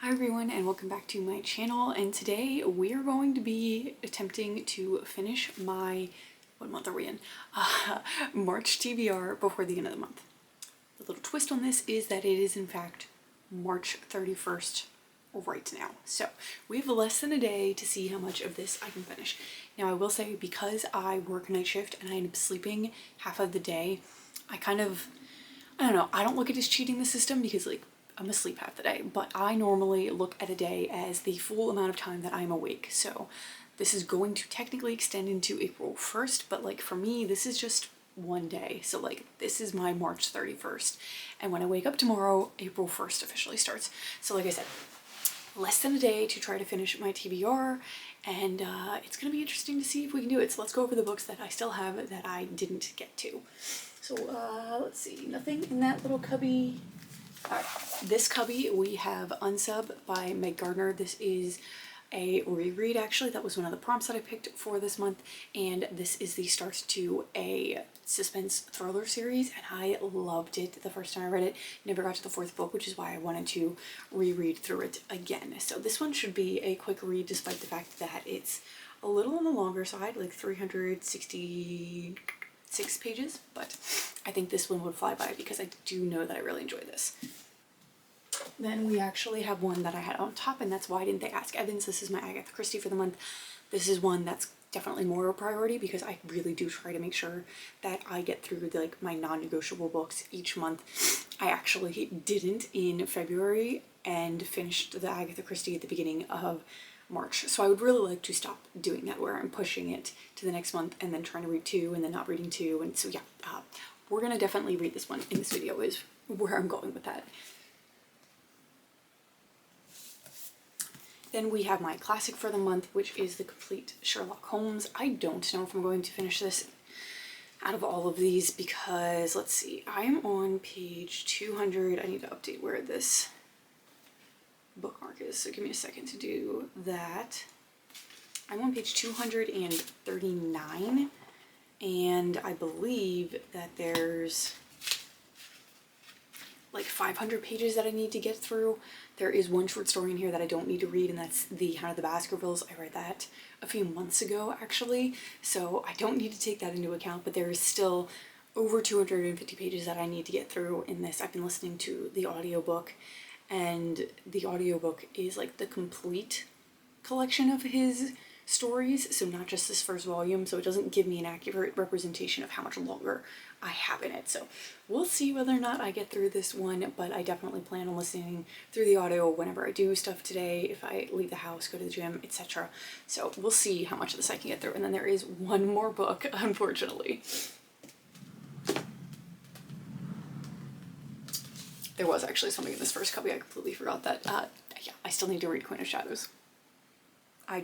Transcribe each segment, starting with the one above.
Hi everyone and welcome back to my channel, and today we are going to be attempting to finish my, what month are we in? March TBR before the end of the month. The little twist on this is that it is in fact March 31st right now. So we have less than a day to see how much of this I can finish. Now I will say, because I work night shift and I end up sleeping half of the day, I don't know, I don't look at it as cheating the system because I'm asleep half the day, but I normally look at a day as the full amount of time that I'm awake. So this is going to technically extend into April 1st, but for me, this is just one day. So this is my March 31st. And when I wake up tomorrow, April 1st officially starts. So like I said, less than a day to try to finish my TBR, and it's gonna be interesting to see if we can do it. So let's go over the books that I still have that I didn't get to. So let's see, nothing in that little cubby. All right, this cubby we have Unsub by Meg Gardner. This is a reread, actually. That was one of the prompts that I picked for this month, and this is the start to a suspense thriller series, and I loved it the first time I read it. Never got to the fourth book, which is why I wanted to reread through it again. So this one should be a quick read, despite the fact that it's a little on the longer side, like 366 pages, but I think this one would fly by because I do know that I really enjoy this. Then we actually have one that I had on top, and that's Why Didn't They Ask Evans. This is my Agatha Christie for the month. This is one that's definitely more a priority because I really do try to make sure that I get through my non-negotiable books each month. I actually didn't in February and finished the Agatha Christie at the beginning of March. So I would really like to stop doing that, where I'm pushing it to the next month and then trying to read two and then not reading two. And so yeah, we're gonna definitely read this one in this video is where I'm going with that. Then we have my classic for the month, which is The Complete Sherlock Holmes. I don't know if I'm going to finish this out of all of these because, let's see, I am on page 200. I need to update where this bookmark is, so give me a second to do that. I'm on page 239, and I believe that there's 500 pages that I need to get through. There is one short story in here that I don't need to read, and that's The Hound of the Baskervilles. I read that a few months ago, actually, so I don't need to take that into account, but there is still over 250 pages that I need to get through in this. I've been listening to the audiobook, and the audiobook is the complete collection of his stories, so not just this first volume, so it doesn't give me an accurate representation of how much longer I have in it. So we'll see whether or not I get through this one, but I definitely plan on listening through the audio whenever I do stuff today, if I leave the house, go to the gym, etc. So we'll see how much of this I can get through. And then there is one more book, unfortunately. There was actually something in this first copy, I completely forgot that. Yeah, I still need to read Queen of Shadows. I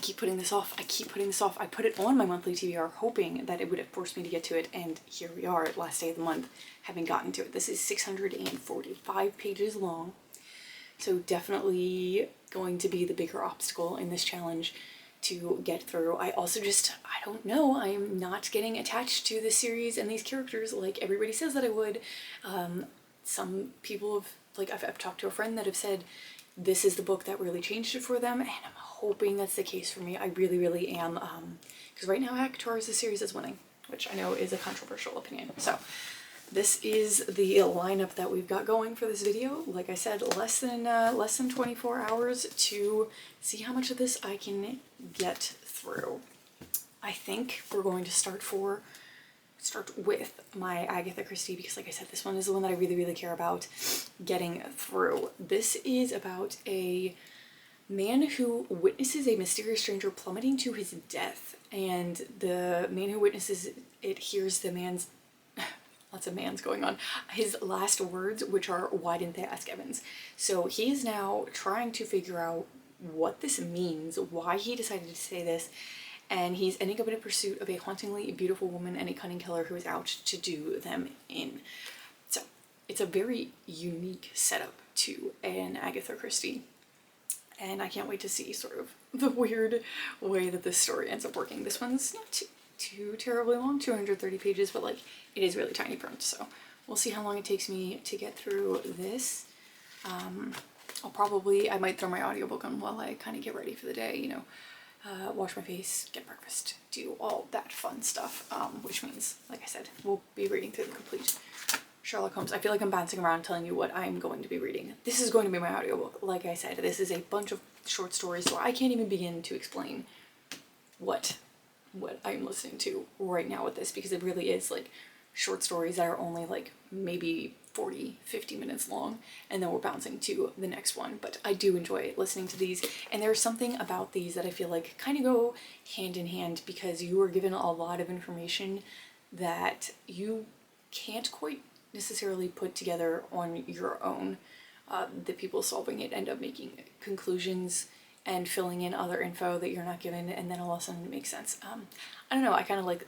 keep putting this off. I keep putting this off. I put it on my monthly TBR hoping that it would have forced me to get to it, and here we are at last day of the month having gotten to it. This is 645 pages long, so definitely going to be the bigger obstacle in this challenge to get through. I also I don't know, I am not getting attached to this series and these characters like everybody says that I would. Some people have, I've talked to a friend that have said this is the book that really changed it for them, and I'm hoping that's the case for me. I really, really am, because right now ACOTAR is the series that's winning, which I know is a controversial opinion. So this is the lineup that we've got going for this video. Like I said, less than 24 hours to see how much of this I can get through. I think we're going to start with my Agatha Christie because, like I said, this one is the one that I really, really care about getting through. This is about a man who witnesses a mysterious stranger plummeting to his death, and the man who witnesses it hears the man's lots of mans going on, his last words, which are, "Why didn't they ask Evans?" So he is now trying to figure out what this means, why he decided to say this, and he's ending up in pursuit of a hauntingly beautiful woman and a cunning killer who is out to do them in. So it's a very unique setup to an Agatha Christie, and I can't wait to see sort of the weird way that this story ends up working. This one's not too terribly long, 230 pages, but it is really tiny print, so we'll see how long it takes me to get through this. I might throw my audiobook on while I kind of get ready for the day, you know, wash my face, get breakfast, do all that fun stuff, which means, like I said, we'll be reading through the complete Sherlock Holmes. I feel like I'm bouncing around telling you what I'm going to be reading. This is going to be my audiobook. Like I said, this is a bunch of short stories, so I can't even begin to explain what I'm listening to right now with this, because it really is like short stories that are only like maybe 40-50 minutes long, and then we're bouncing to the next one. But I do enjoy listening to these, and there's something about these that I feel like kind of go hand in hand, because you are given a lot of information that you can't quite necessarily put together on your own. The people solving it end up making conclusions and filling in other info that you're not given, and then all of a sudden it makes sense. I don't know, I kind of like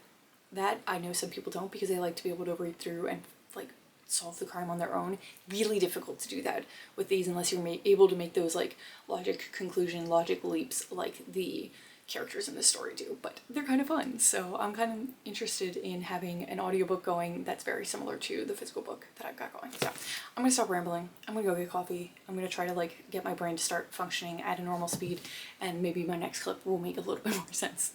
that. I know some people don't, because they like to be able to read through and like solve the crime on their own. Really difficult to do that with these unless you're able to make those like logic leaps like the characters in the story do, but they're kind of fun. So I'm kind of interested in having an audiobook going that's very similar to the physical book that I've got going. So I'm gonna stop rambling. I'm gonna go get coffee. I'm gonna try to like get my brain to start functioning at a normal speed, and maybe my next clip will make a little bit more sense.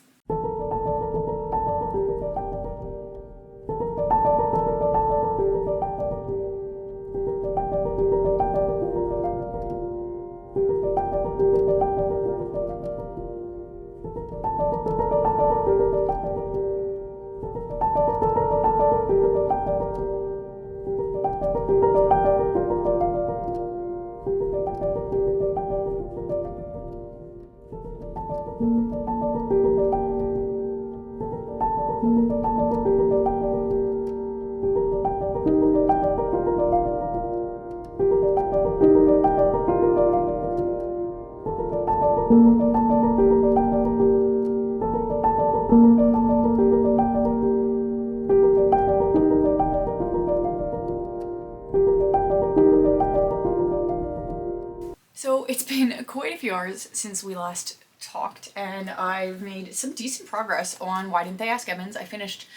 So it's been quite a few hours since we last talked, and I've made some decent progress on Why Didn't They Ask Evans. I finished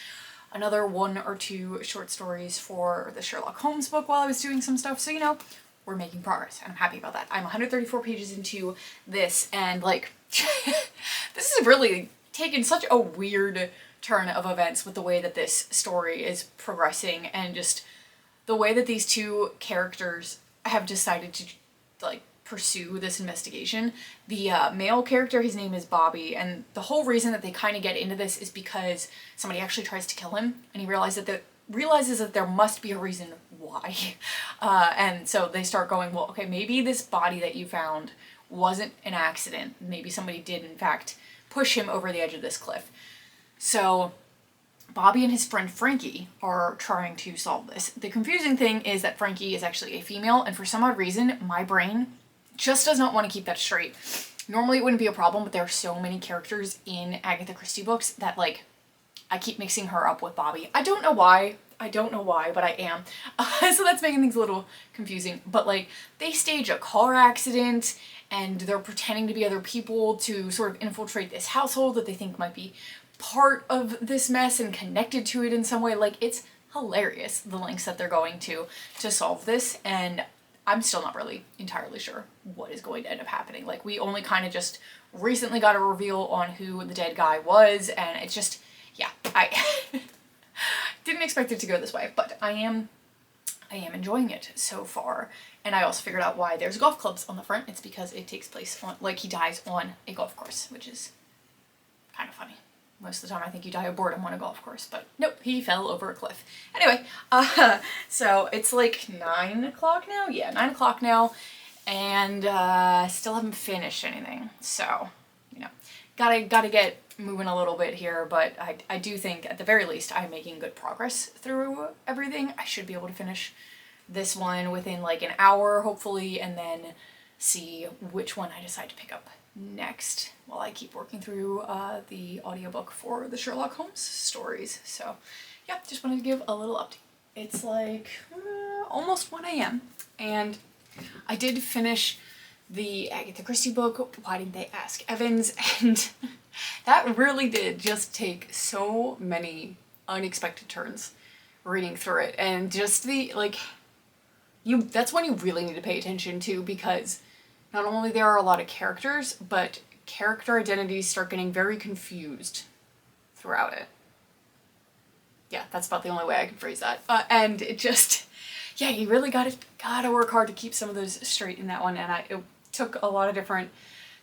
another 1 or 2 short stories for the Sherlock Holmes book while I was doing some stuff, so you know, we're making progress, and I'm happy about that. I'm 134 pages into this, and like, this has really taken such a weird turn of events with the way that this story is progressing, and just the way that these two characters have decided to like pursue this investigation. The male character, his name is Bobby, and the whole reason that they kind of get into this is because somebody actually tries to kill him, and he realizes that there must be a reason why. And so they start going, well, okay, maybe this body that you found wasn't an accident. Maybe somebody did, in fact, push him over the edge of this cliff. So Bobby and his friend Frankie are trying to solve this. The confusing thing is that Frankie is actually a female, and for some odd reason, my brain just does not want to keep that straight. Normally it wouldn't be a problem, but there are so many characters in Agatha Christie books that like I keep mixing her up with Bobby. I don't know why, but I am. So that's making things a little confusing. But like, they stage a car accident, and they're pretending to be other people to sort of infiltrate this household that they think might be part of this mess and connected to it in some way. Like, it's hilarious, the lengths that they're going to solve this, and I'm still not really entirely sure what is going to end up happening. Like, we only kind of just recently got a reveal on who the dead guy was, and it's just, yeah, I didn't expect it to go this way, but I am enjoying it so far. And I also figured out why there's golf clubs on the front. It's because it takes place on, like, he dies on a golf course, which is kind of funny. Most of the time I think you die of boredom on a golf course, but nope, he fell over a cliff. Anyway, so it's like 9 o'clock now? Yeah, 9 o'clock now, and still haven't finished anything. So, you know, gotta get moving a little bit here, but I do think at the very least I'm making good progress through everything. I should be able to finish this one within like an hour, hopefully, and then see which one I decide to pick up next while I keep working through the audiobook for the Sherlock Holmes stories. So yeah, just wanted to give a little update. It's like almost 1 a.m. and I did finish the Agatha Christie book, Why Didn't They Ask Evans, and that really did just take so many unexpected turns reading through it, and just the, like, that's one you really need to pay attention to, because not only there are a lot of characters, but character identities start getting very confused throughout it. Yeah, that's about the only way I can phrase that. And it just, yeah, you really gotta work hard to keep some of those straight in that one, and it took a lot of different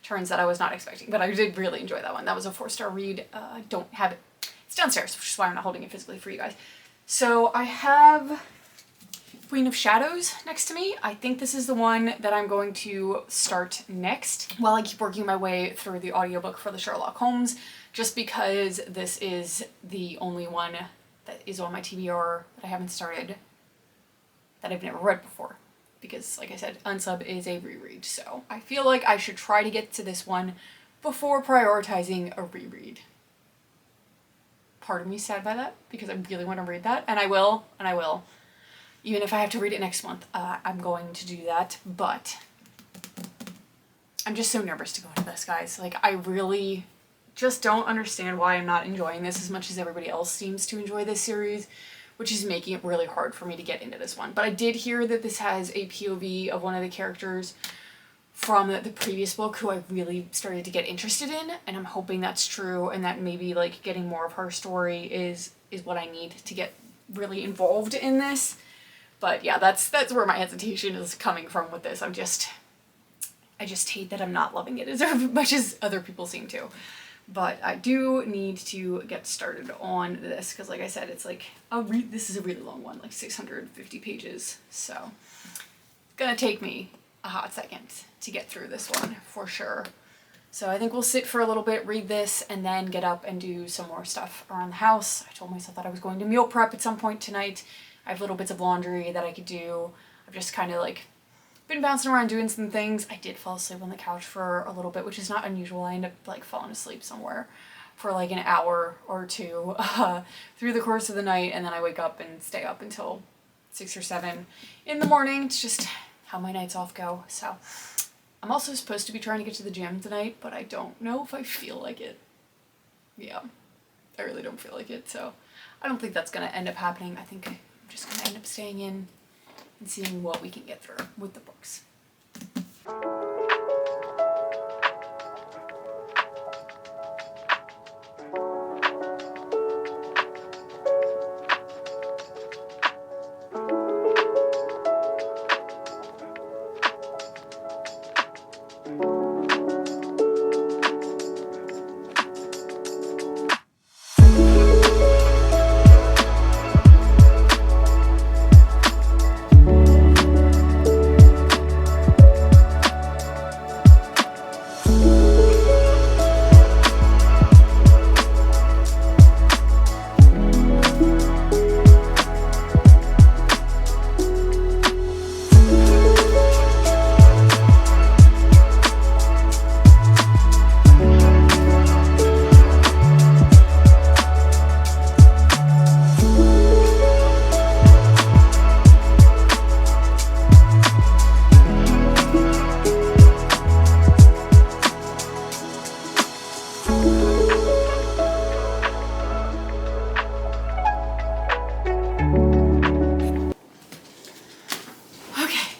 turns that I was not expecting, but I did really enjoy that one. That was a 4-star read. I don't have it. It's downstairs, which is why I'm not holding it physically for you guys. So I have Queen of Shadows next to me. I think this is the one that I'm going to start next while I keep working my way through the audiobook for the Sherlock Holmes, just because this is the only one that is on my TBR that I haven't started, that I've never read before. Because, like I said, Unsub is a reread, so I feel like I should try to get to this one before prioritizing a reread. Part of me is sad by that, because I really want to read that, and I will. Even if I have to read it next month, I'm going to do that, but I'm just so nervous to go into this, guys. Like, I really just don't understand why I'm not enjoying this as much as everybody else seems to enjoy this series, which is making it really hard for me to get into this one. But I did hear that this has a POV of one of the characters from the previous book who I really started to get interested in, and I'm hoping that's true, and that maybe, like, getting more of her story is what I need to get really involved in this. But yeah, that's where my hesitation is coming from with this. I just hate that I'm not loving it as much as other people seem to. But I do need to get started on this, because like I said, it's like this is a really long one, like 650 pages. So it's gonna take me a hot second to get through this one for sure. So I think we'll sit for a little bit, read this, and then get up and do some more stuff around the house. I told myself that I was going to meal prep at some point tonight. I have little bits of laundry that I could do. I've just kind of like been bouncing around doing some things. I did fall asleep on the couch for a little bit, which is not unusual. I end up like falling asleep somewhere for like an hour or two through the course of the night, and then I wake up and stay up until 6 or 7 in the morning. It's just how my nights off go. So I'm also supposed to be trying to get to the gym tonight, but I don't know if I feel like it. Yeah, I really don't feel like it, so I don't think that's gonna end up happening. I think I'm just gonna end up staying in and seeing what we can get through with the books.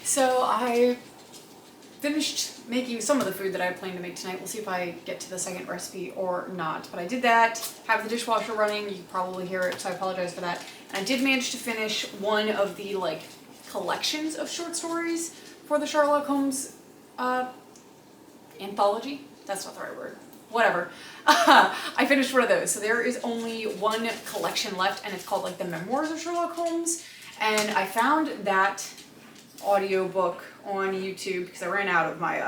So I finished making some of the food that I had planned to make tonight. We'll see if I get to the second recipe or not. But I did that, have the dishwasher running. You can probably hear it, so I apologize for that. And I did manage to finish one of the like collections of short stories for the Sherlock Holmes anthology. That's not the right word. Whatever. I finished one of those. So there is only one collection left, and it's called like the Memoirs of Sherlock Holmes. And I found that audiobook on YouTube because I ran out of my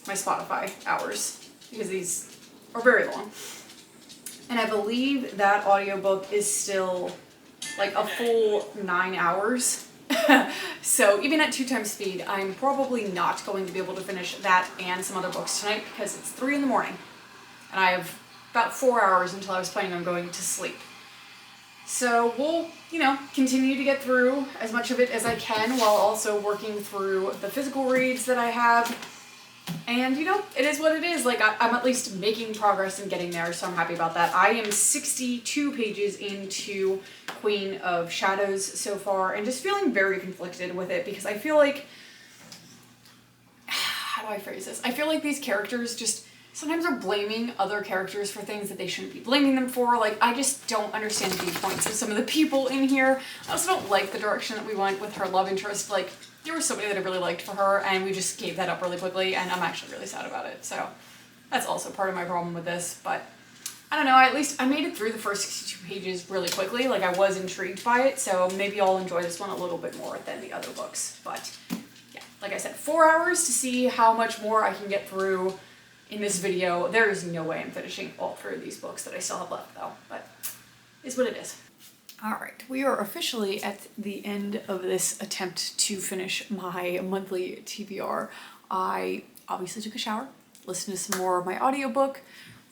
my Spotify hours because these are very long. And I believe that audiobook is still like a full 9 hours. So even at 2 times speed, I'm probably not going to be able to finish that and some other books tonight because it's 3 in the morning. And I have about 4 hours until I was planning on going to sleep. So we'll, continue to get through as much of it as I can while also working through the physical reads that I have. And you know, it is what it is. Like, I'm at least making progress and getting there, so I'm happy about that. I am 62 pages into Queen of Shadows so far, and just feeling very conflicted with it because I feel like, how do I phrase this? I feel like these characters just sometimes are blaming other characters for things that they shouldn't be blaming them for. Like, I just don't understand the viewpoints of some of the people in here. I also don't like the direction that we went with her love interest. Like, there was somebody that I really liked for her, and we just gave that up really quickly, and I'm actually really sad about it. So that's also part of my problem with this, but I don't know, at least I made it through the first 62 pages really quickly. Like, I was intrigued by it, so maybe I'll enjoy this one a little bit more than the other books. But yeah, like I said, 4 hours to see how much more I can get through in this video. There is no way I'm finishing all 3 of these books that I still have left though, but it's what it is. Alright, we are officially at the end of this attempt to finish my monthly TBR. I obviously took a shower, listened to some more of my audiobook,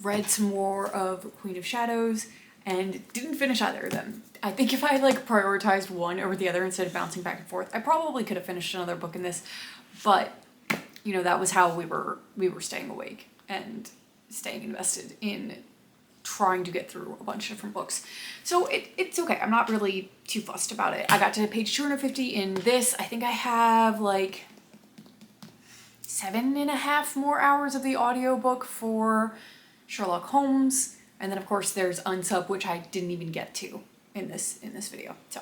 read some more of Queen of Shadows, and didn't finish either of them. I think if I like prioritized one over the other instead of bouncing back and forth, I probably could have finished another book in this, but you know, that was how we were staying awake and staying invested in trying to get through a bunch of different books. So it's okay. I'm not really too fussed about it. I got to page 250 in this. I think I have like 7.5 more hours of the audiobook for Sherlock Holmes. And then of course there's Unsub, which I didn't even get to in this video. So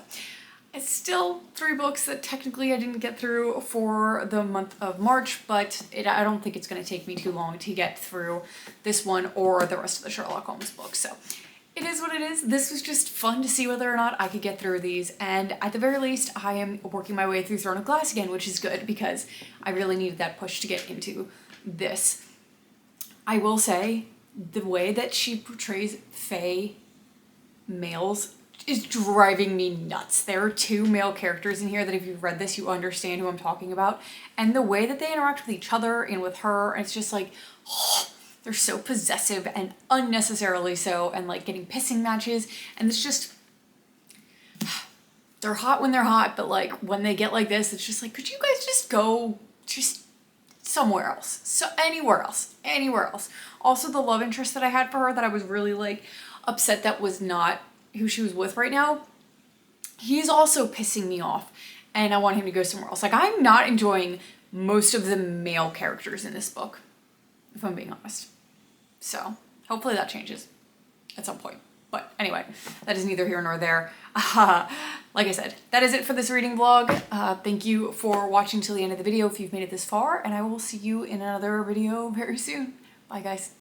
it's still 3 books that technically I didn't get through for the month of March, but I don't think it's going to take me too long to get through this one or the rest of the Sherlock Holmes books. So it is what it is. This was just fun to see whether or not I could get through these, and at the very least I am working my way through Throne of Glass again, which is good because I really needed that push to get into this. I will say the way that she portrays fae males is driving me nuts. There are 2 male characters in here that if you've read this, you understand who I'm talking about. And the way that they interact with each other and with her, it's just like, oh, they're so possessive and unnecessarily so, and like getting pissing matches. And it's just, they're hot when they're hot, but like when they get like this, it's just like, could you guys just go just somewhere else? So anywhere else. Also the love interest that I had for her that I was really like upset that was not who she was with right now, he's also pissing me off and I want him to go somewhere else. Like, I'm not enjoying most of the male characters in this book, if I'm being honest. So hopefully that changes at some point. But anyway, that is neither here nor there. Like I said, that is it for this reading vlog. Thank you for watching till the end of the video if you've made it this far, and I will see you in another video very soon. Bye guys.